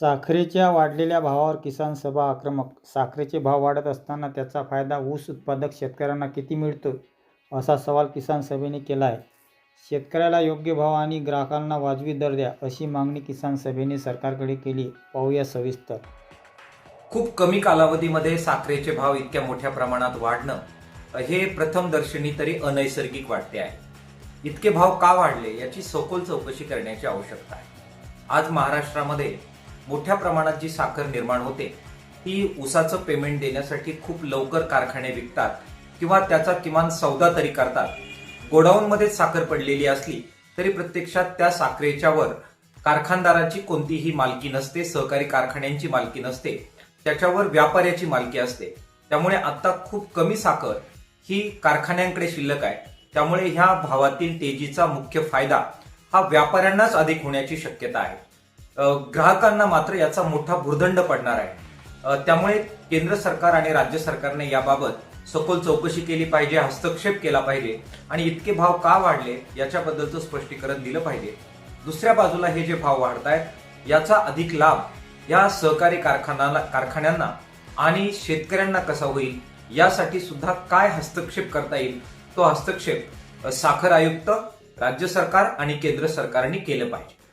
साखरेच्या वाढलेल्या भावावर किसान सभा आक्रमक. साखरेचे भाव वाढत असताना त्याचा फायदा ऊस उत्पादक शेतकऱ्यांना किती मिळतो, असा सवाल किसान सभेने केला आहे. शेतकऱ्याला योग्य भाव आणि ग्राहकांना वाजवी दर द्या, अशी मागणी किसान सभेने सरकारकडे केली. पाहूया सविस्तर. खूप कमी कालावधीमध्ये साखरेचे भाव इतक्या मोठ्या प्रमाणात वाढणं हे प्रथमदर्शनी तरी अनैसर्गिक वाटते आहे. इतके भाव का वाढले याची सखोल चौकशी करण्याची आवश्यकता आहे. आज महाराष्ट्रामध्ये मोठ्या प्रमाणात जी साखर निर्माण होते ती ऊसाचं पेमेंट देण्यासाठी खूप लवकर कारखाने विकतात किंवा त्याचा किमान सौदा तरी करतात. गोडाऊनमध्ये साखर पडलेली असली तरी प्रत्यक्षात त्या साखरेच्यावर कारखानदाराची कोणतीही मालकी नसते, सहकारी कारखान्यांची मालकी नसते, त्याच्यावर व्यापाऱ्याची मालकी असते. त्यामुळे आता खूप कमी साखर ही कारखान्यांकडे शिल्लक आहे. त्यामुळे ह्या भावातील तेजीचा मुख्य फायदा हा व्यापाऱ्यांनाच अधिक होण्याची शक्यता आहे. ग्राहकांना मात्र याचा मोठा भुर्दंड पडणार आहे. त्यामुळे केंद्र सरकार आणि राज्य सरकारने याबाबत सखोल चौकशी केली पाहिजे, हस्तक्षेप केला पाहिजे आणि इतके भाव का वाढले याच्याबद्दलचं स्पष्टीकरण दिलं पाहिजे. दुसऱ्या बाजूला हे जे भाव वाढतायत याचा अधिक लाभ या सहकारी कारखान्यांना आणि शेतकऱ्यांना कसा होईल यासाठी सुद्धा काय हस्तक्षेप करता येईल, तो हस्तक्षेप साखर आयुक्त, राज्य सरकार आणि केंद्र सरकारने केलं पाहिजे.